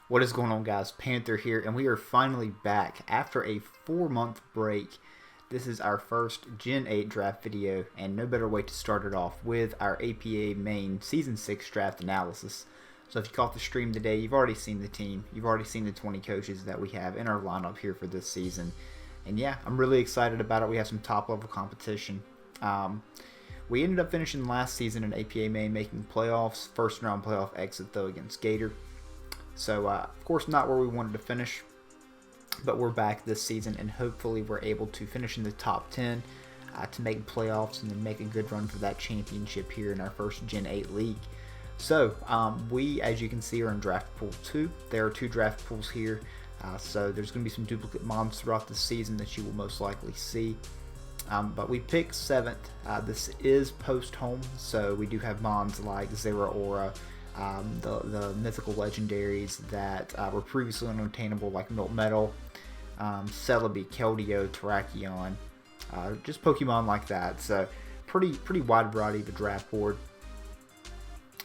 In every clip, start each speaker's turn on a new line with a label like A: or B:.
A: What is going on, guys? Panther here, and we are finally back after a 4-month break. This is our first Gen 8 draft video, and no better way to start it off with our APA main Season 6 draft analysis. So if you caught the stream today, you've already seen the team. You've already seen the 20 coaches that we have in our lineup here for this season. And yeah, I'm really excited about it. We have some top-level competition. We ended up finishing last season in APA main, making playoffs, first-round playoff exit, though, against Gator. So, of course, not where we wanted to finish, but we're back this season, and hopefully we're able to finish in the top 10 to make playoffs and then make a good run for that championship here in our first Gen 8 league. So, we, as you can see, are in draft pool 2. There are 2 draft pools here, so there's going to be some duplicate mons throughout the season that you will most likely see. But we picked 7th. This is post-home, so we do have mons like Zeraora, the mythical legendaries that were previously unobtainable, like Noctowl, Celebi, Keldeo, Terrakion, just Pokemon like that. So pretty wide variety of the draft board.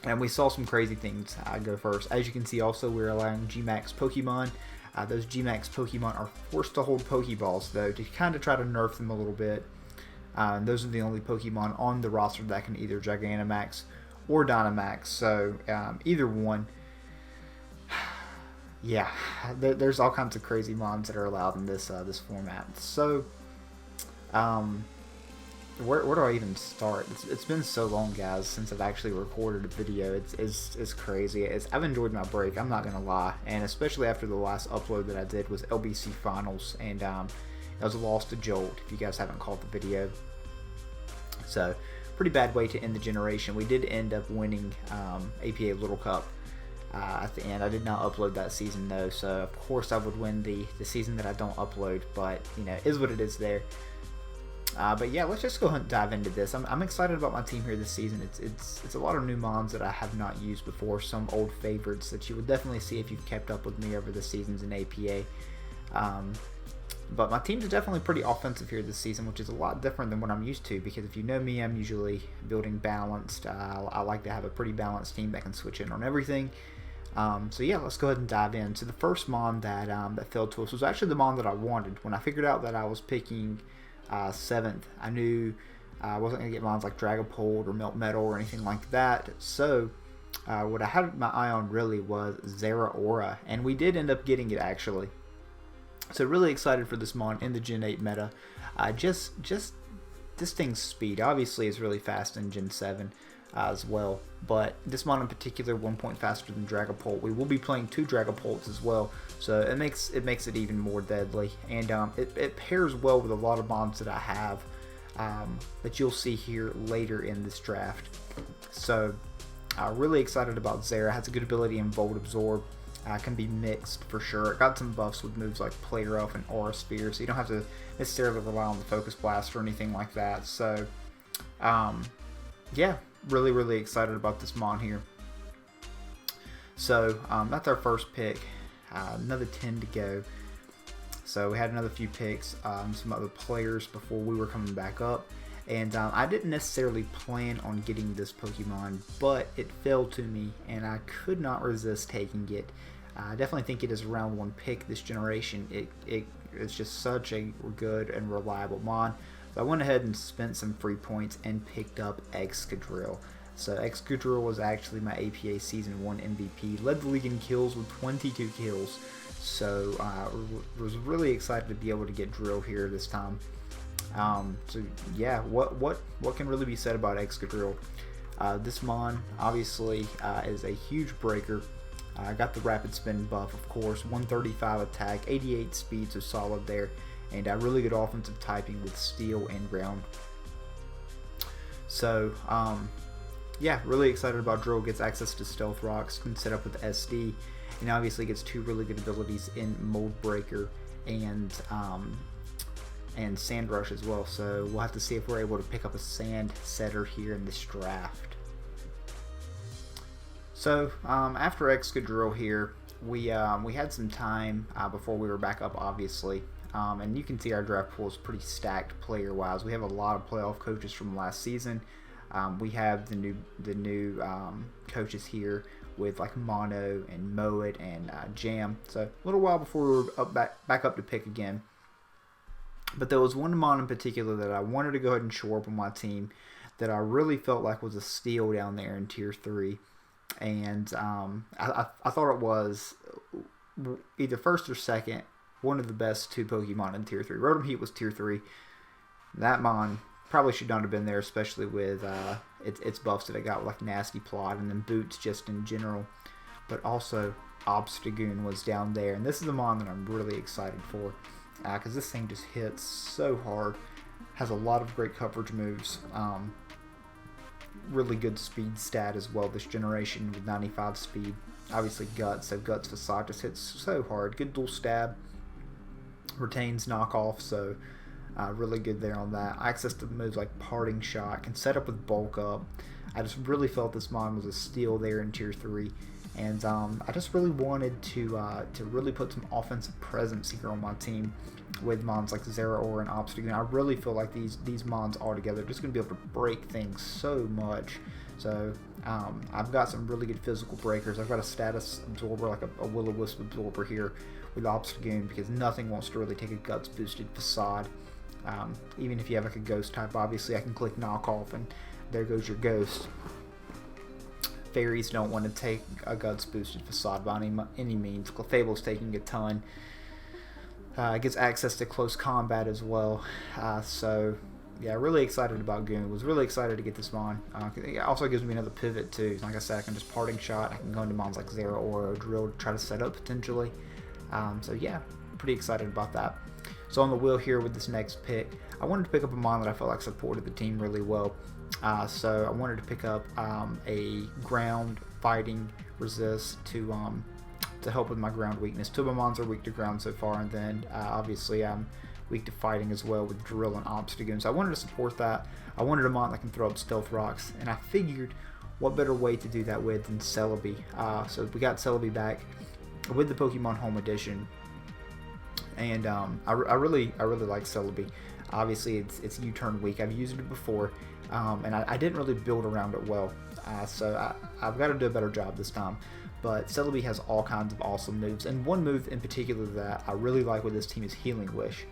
A: And we saw some crazy things go first. As you can see, also we're allowing Gmax Pokemon. Those Gmax Pokemon are forced to hold Pokeballs, though, to kind of try to nerf them a little bit. Those are the only Pokemon on the roster that can either Gigantimax or Dynamax, so either one. Yeah, there's all kinds of crazy mons that are allowed in this this format. So, where do I even start? It's been so long, guys, since I've actually recorded a video. It's crazy. I've enjoyed my break, I'm not gonna lie, and especially after the last upload that I did was LBC Finals, and it was a loss to Jolt, if you guys haven't caught the video. So, pretty bad way to end the generation. We did end up winning APA Little Cup at the end. I did not upload that season, though, so of course I would win the season that I don't upload, but you know, is what it is there. But yeah, let's just go ahead and dive into this. I'm excited about my team here this season. It's a lot of new mons that I have not used before, some old favorites that you will definitely see if you've kept up with me over the seasons in APA. But my team's definitely pretty offensive here this season, which is a lot different than what I'm used to, because if you know me, I'm usually building balanced. I like to have a pretty balanced team that can switch in on everything. So yeah, let's go ahead and dive in. So the first mon that fell to us was actually the mon that I wanted. When I figured out that I was picking 7th, I knew I wasn't going to get mons like Dragapult or Meltmetal or anything like that. So what I had my eye on really was Zeraora, and we did end up getting it, actually. So really excited for this mon in the Gen 8 meta. Just this thing's speed obviously is really fast in Gen 7 as well, but this mon in particular 1 point faster than Dragapult. We will be playing 2 Dragapults as well, so it makes it even more deadly, and it pairs well with a lot of mons that I have that you'll see here later in this draft. So really excited about Zera. Has a good ability in Volt Absorb. Can be mixed for sure. It got some buffs with moves like Play Rough and Aura Sphere, so you don't have to necessarily rely on the Focus Blast or anything like that. So, yeah, really excited about this mon here. So, that's our first pick. Another 10 to go. So we had another few picks, some other players before we were coming back up. And I didn't necessarily plan on getting this Pokemon, but it fell to me, and I could not resist taking it. I definitely think it is a round 1 pick this generation. It's just such a good and reliable mon. So I went ahead and spent some free points and picked up Excadrill. So Excadrill was actually my APA Season 1 MVP. Led the league in kills with 22 kills. So was really excited to be able to get Drill here this time. So yeah, what can really be said about Excadrill? This mon obviously is a huge breaker. Got the rapid spin buff, of course, 135 attack, 88 speed, so solid there, and really good offensive typing with steel and ground. So yeah, really excited about Drill. Gets access to Stealth Rocks, can set up with SD, and obviously gets 2 really good abilities in Mold Breaker and Sand Rush as well. So we'll have to see if we're able to pick up a Sand Setter here in this draft. So after Excadrill here, we had some time before we were back up, obviously, and you can see our draft pool is pretty stacked player-wise. We have a lot of playoff coaches from last season. We have the new coaches here with like Mono and Mowit and Jam. So a little while before we were back up to pick again. But there was one mon in particular that I wanted to go ahead and shore up on my team that I really felt like was a steal down there in Tier 3. And I thought it was either first or second, one of the best 2 Pokemon in Tier 3. Rotom-Heat was Tier 3. That mon probably should not have been there, especially with its buffs that it got with like Nasty Plot and then Boots just in general. But also Obstagoon was down there. And this is the mon that I'm really excited for because this thing just hits so hard. Has a lot of great coverage moves. Really good speed stat as well this generation with 95 speed. Obviously Guts, so Guts Facade just hits so hard. Good dual stab. Retains knockoff, so really good there on that. Access to moves like Parting Shot. Can set up with Bulk Up. I just really felt this mon was a steal there in Tier 3. And I just really wanted to really put some offensive presence here on my team with mons like Zeraora and Obstagoon. I really feel like these mons all together are just going to be able to break things so much. So I've got some really good physical breakers. I've got a status absorber, like a Will-O-Wisp absorber here with Obstagoon because nothing wants to really take a Guts boosted Facade. Even if you have like a Ghost type, obviously I can click Knockoff and there goes your Ghost. Fairies don't want to take a Guts boosted Facade by any means. Clefable's taking a ton. Gets access to close combat as well. So yeah, really excited about Goon. Was really excited to get this mon. It also gives me another pivot too. Like I said, I can just Parting Shot. I can go into mons like Zeraora or Drill to try to set up potentially. So yeah, pretty excited about that. So on the wheel here with this next pick, I wanted to pick up a mon that I felt like supported the team really well. So I wanted to pick up a ground fighting resist to help with my ground weakness. 2 of my mons are weak to ground so far, and then obviously I'm weak to fighting as well with Drill and Obstagoon. So I wanted to support that. I wanted a mon that can throw up Stealth Rocks, and I figured what better way to do that with than Celebi. So we got Celebi back with the Pokemon Home Edition, and I really like Celebi. Obviously it's U-turn weak. I've used it before, and I didn't really build around it well. So I've got to do a better job this time. But Celebi has all kinds of awesome moves, and one move in particular that I really like with this team is Healing Wish.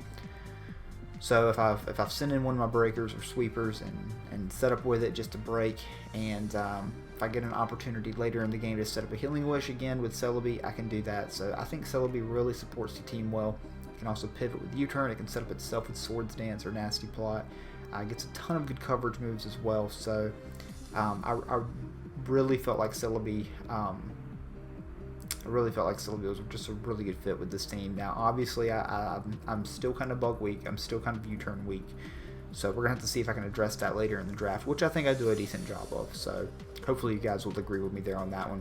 A: So if I've sent in one of my breakers or sweepers and set up with it just to break, and if I get an opportunity later in the game to set up a Healing Wish again with Celebi, I can do that. So I think Celebi really supports the team well. It can also pivot with U-turn. It can set up itself with Swords Dance or Nasty Plot. It gets a ton of good coverage moves as well. So I really felt like Celebi. I really felt like Celebi was just a really good fit with this team. Now, obviously, I'm still kind of bug weak. I'm still kind of U-turn weak. So we're going to have to see if I can address that later in the draft, which I think I do a decent job of. So hopefully you guys will agree with me there on that one.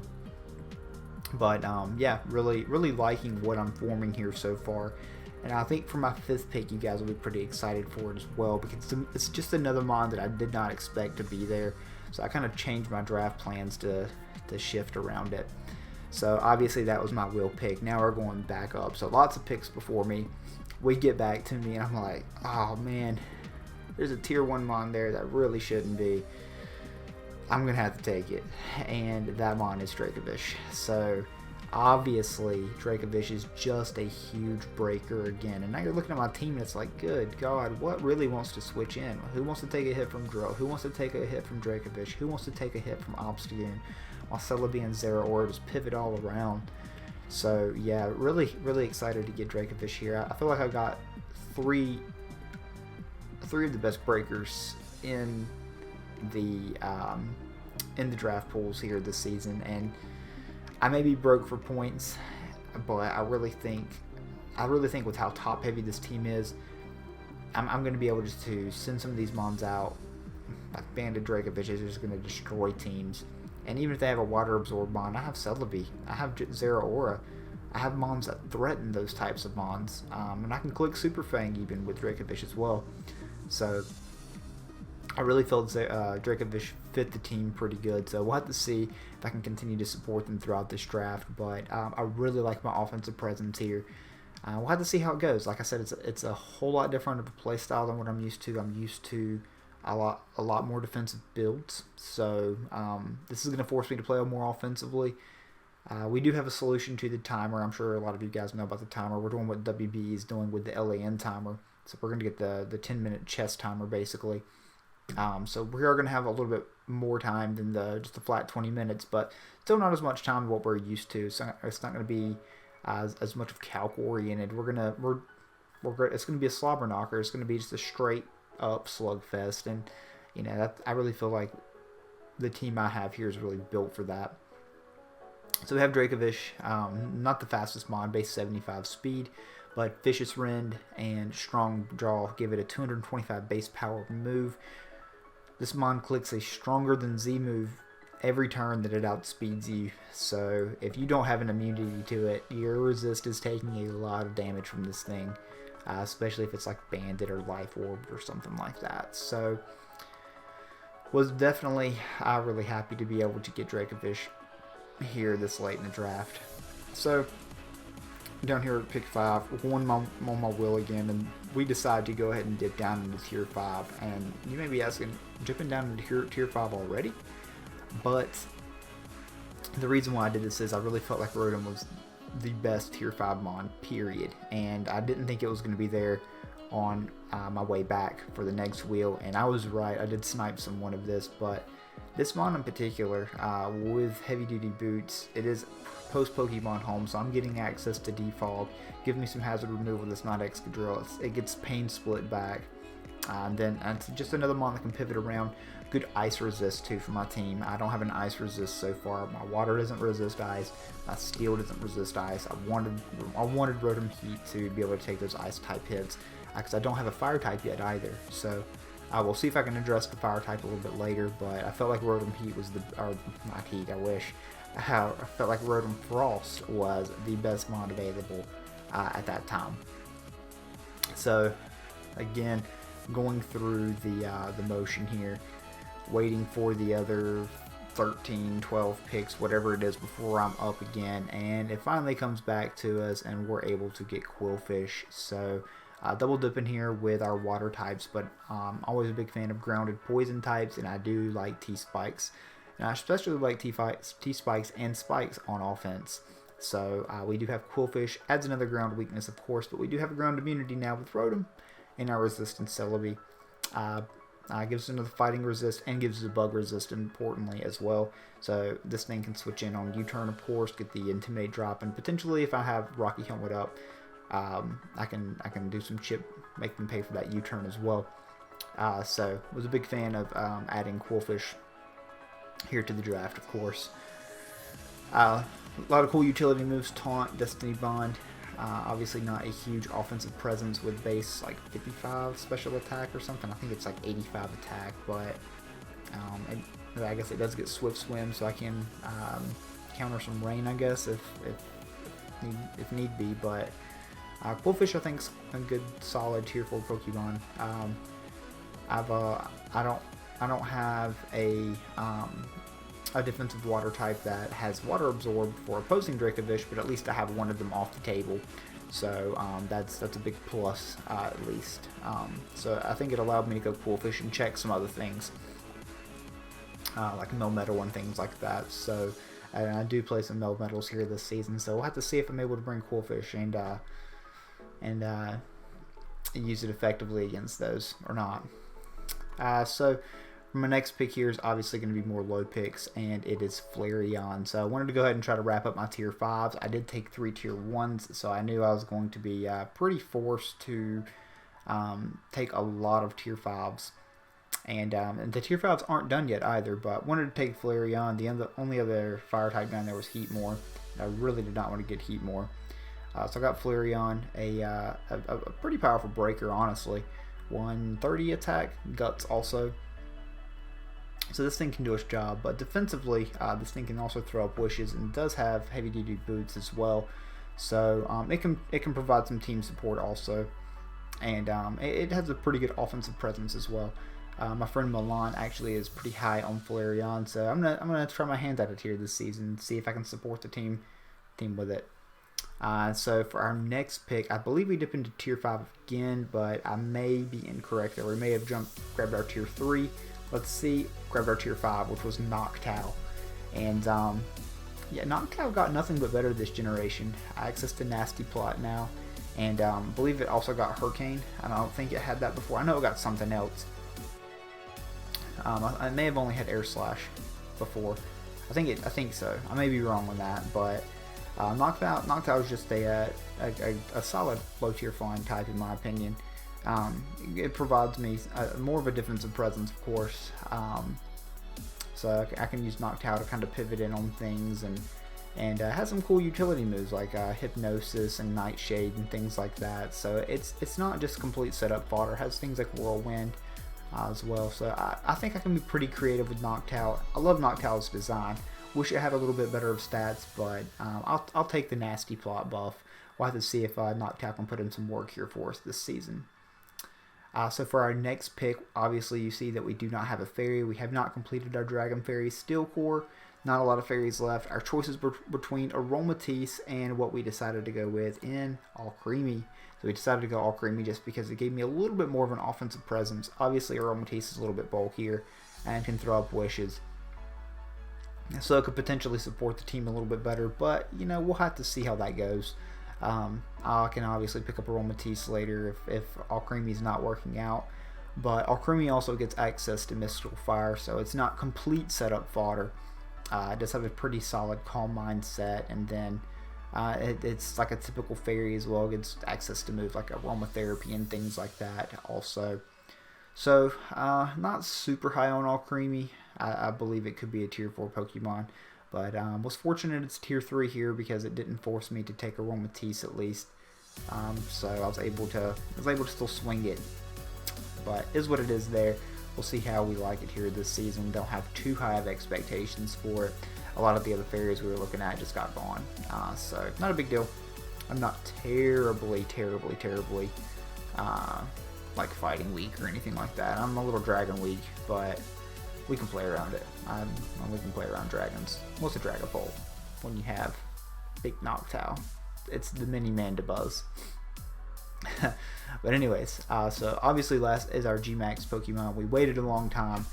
A: But, yeah, really liking what I'm forming here so far. And I think for my 5th pick, you guys will be pretty excited for it as well, because it's just another mon that I did not expect to be there. So I kind of changed my draft plans to shift around it. So obviously that was my wheel pick. Now we're going back up. So lots of picks before me. We get back to me and I'm like, oh man, there's a tier 1 mon there that really shouldn't be. I'm going to have to take it. And that mon is Dracovish. So obviously Dracovish is just a huge breaker again. And now you're looking at my team and it's like, good God, what really wants to switch in? Who wants to take a hit from Drill? Who wants to take a hit from Dracovish? Who wants to take a hit from Obstagoon? While Celebi and Zeraora just pivot all around. So yeah, really excited to get Dracovish here. I feel like I got three of the best breakers in the draft pools here this season, and I may be broke for points, but I really think with how top heavy this team is, I'm going to be able just to send some of these mons out. Like Banded Dracovish is just going to destroy teams. And even if they have a Water Absorb mon, I have Celebi, I have Zeraora, I have mons that threaten those types of mons, and I can click Super Fang even with Dracovish as well. So I really felt Dracovish fit the team pretty good. So we'll have to see if I can continue to support them throughout this draft. But I really like my offensive presence here. We'll have to see how it goes. Like I said, it's a whole lot different of a play style than what I'm used to. I'm used to a lot more defensive builds, so this is going to force me to play more offensively, We do have a solution to the timer. I'm sure a lot of you guys know about the timer. We're doing what WB is doing with the LAN timer. So we're going to get the 10-minute chess timer, basically. So we are going to have a little bit more time than just the flat 20 minutes, but still not as much time as what we're used to. So it's not going to be as much of calc oriented. It's going to be a slobber knocker. It's going to be just a straight up slugfest, and I really feel like the team I have here is really built for that. So we have Dracovish, not the fastest mon, base 75 speed, but Vicious Rend and Strong Draw give it a 225 base power move. This mon clicks a stronger than Z move every turn that it outspeeds you. So if you don't have an immunity to it, your resist is taking a lot of damage from this thing, especially if it's like Bandit or Life Orb or something like that. So was definitely really happy to be able to get Dracovish here this late in the draft. So down here at pick 5, one on my wheel again, and we decide to go ahead and dip down into tier 5. And you may be asking, dipping down into tier 5 already? But the reason why I did this is I really felt like Rotom was the best tier 5 mon, period. And I didn't think it was going to be there on my way back for the next wheel, and I was right. I did snipe someone of this, but this mon in particular, with heavy duty boots, it is post Pokemon home, so I'm getting access to defog, give me some hazard removal that's not Excadrill. It gets pain split back, and then it's just another mon that can pivot around. Good ice resist too for my team. I don't have an ice resist so far. My water doesn't resist ice. My steel doesn't resist ice. I wanted Rotom-Heat to be able to take those ice type hits, because I don't have a fire type yet either. So I will see if I can address the fire type a little bit later, but I felt like Rotom-Heat was not Heat, I wish. I felt like Rotom Frost was the best mod available at that time. So again, going through the motion here, waiting for the other 13, 12 picks, whatever it is, before I'm up again, and it finally comes back to us, and we're able to get Qwilfish. So double dipping here with our water types, but I'm always a big fan of grounded poison types, and I do like T-Spikes. And I especially like T-Spikes and Spikes on offense. So we do have Qwilfish, adds another ground weakness, of course, but we do have a ground immunity now with Rotom, and our resistance Celebi. Gives us another fighting resist and gives us a bug resist, importantly, as well. So this thing can switch in on U-turn, of course, get the Intimidate drop, and potentially if I have Rocky Helmet up, I can do some chip, make them pay for that U-turn as well. So was a big fan of adding Qwilfish here to the draft, of course. A lot of cool utility moves: Taunt, Destiny Bond. Obviously not a huge offensive presence with base like 55 special attack or something. I think it's like 85 attack, but I guess it does get Swift Swim, so I can counter some rain, I guess, if need be. But Qwilfish, I think, is a good, solid tier 4 Pokemon. I don't have a defensive water type that has water absorb for opposing Dracovish, but at least I have one of them off the table. So that's a big plus, at least. So I think it allowed me to go Qwilfish and check some other things, like Melmetal and things like that. So I do play some Melmetals here this season, so we'll have to see if I'm able to bring Qwilfish and use it effectively against those or not. So my next pick here is obviously going to be more low picks, and it is Flareon. So I wanted to go ahead and try to wrap up my tier 5s. I did take 3 tier 1s, so I knew I was going to be pretty forced to take a lot of tier 5s. And the tier 5s aren't done yet either, but wanted to take Flareon. The only other fire type down there was Heatmore. I really did not want to get Heatmore. So I got Flareon, a pretty powerful breaker, honestly. 130 attack, Guts also. So this thing can do its job, but defensively, this thing can also throw up wishes, and does have heavy-duty boots as well. So it can provide some team support also, and it has a pretty good offensive presence as well. My friend Milan actually is pretty high on Flareon, so I'm gonna try my hand at it here this season, see if I can support the team with it. So for our next pick, I believe we dip into tier 5 again, but I may be incorrect there. We may have grabbed our tier 3. Let's see, grabbed our tier 5, which was Noctowl. And yeah, Noctowl got nothing but better this generation. Access to Nasty Plot now, and I believe it also got Hurricane. I don't think it had that before. I know it got something else. I may have only had Air Slash before. I think so. I may be wrong on that, but Noctowl is just a solid low tier flying type in my opinion. It provides me more of a defensive presence, of course. So I can use Noctowl to kind of pivot in on things and has some cool utility moves like Hypnosis and Nightshade and things like that. So it's not just complete setup fodder. It has things like Whirlwind as well. So I think I can be pretty creative with Noctowl. I love Noctowl's design. Wish it had a little bit better of stats, but I'll take the Nasty Plot buff. We'll have to see if Noctowl can put in some work here for us this season. So for our next pick, obviously you see that we do not have a fairy. We have not completed our Dragon Fairy Steel Core. Not a lot of fairies left. Our choices were between Aromatisse and what we decided to go with in Alcremie. So we decided to go Alcremie just because it gave me a little bit more of an offensive presence. Obviously Aromatisse is a little bit bulkier and can throw up wishes. So it could potentially support the team a little bit better, but you know, we'll have to see how that goes. I can obviously pick up Aromatisse later if Alcremie is not working out, but Alcremie also gets access to Mystical Fire, so it's not complete setup fodder. It does have a pretty solid Calm Mind set, and then it's like a typical fairy as well. It gets access to moves like Aromatherapy and things like that also. So not super high on Alcremie. I believe it could be a tier 4 Pokemon. But was fortunate it's tier 3 here because it didn't force me to take Aromatisse at least. So I was able to still swing it. But is what it is there. We'll see how we like it here this season. Don't have too high of expectations for it. A lot of the other fairies we were looking at just got gone. So not a big deal. I'm not terribly like fighting weak or anything like that. I'm a little dragon weak, but we can play around it. We can play around dragons. What's a Dragapult when you have big Noctowl? It's the mini Mandibuzz. But anyways, so obviously last is our Gmax Pokemon. We waited a long time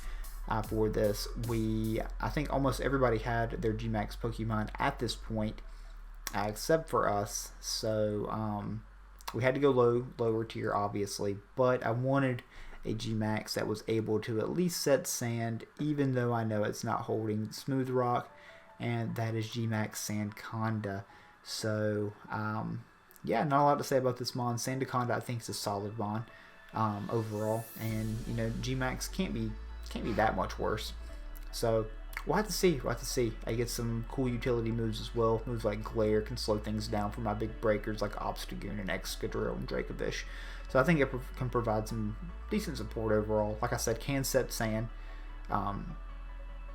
A: for this. I think almost everybody had their Gmax Pokemon at this point, except for us. So we had to go lower tier, obviously. But I wanted a Gmax that was able to at least set Sand, even though I know it's not holding Smooth Rock, and that is Gmax Sandaconda. So yeah, not a lot to say about this mon. Sandaconda I think is a solid mon overall, and you know, Gmax can't be that much worse. So we'll have to see. I get some cool utility moves as well. Moves like Glare can slow things down for my big breakers like Obstagoon and Excadrill and Dracovish. So I think it can provide some decent support overall. Like I said, can set Sand.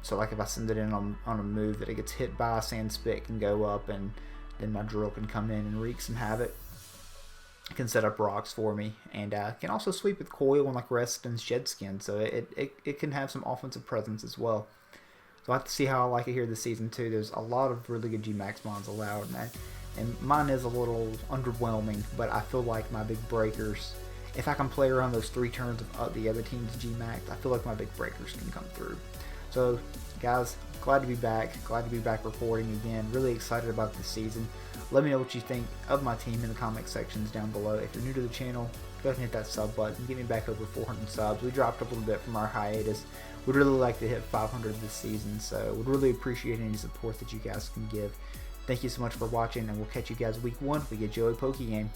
A: So like if I send it in on a move that it gets hit by, Sand Spit can go up, and then my drill can come in and wreak some havoc. It can set up rocks for me, and can also sweep with Coil and like Rest and Shed Skin. So it can have some offensive presence as well. So I have to see how I like it here this season too. There's a lot of really good Gmax mons allowed, and mine is a little underwhelming, but I feel like my big breakers, if I can play around those 3 turns of the other team's Gmax, I feel like my big breakers can come through. So guys, glad to be back recording again. Really excited about this season. Let me know what you think of my team in the comment sections down below. If you're new to the channel, go ahead and hit that sub button. Get me back over 400 subs. We dropped a little bit from our hiatus. We'd really like to hit 500 this season, so we'd really appreciate any support that you guys can give. Thank you so much for watching, and we'll catch you guys week 1. We get Joey Poke Game.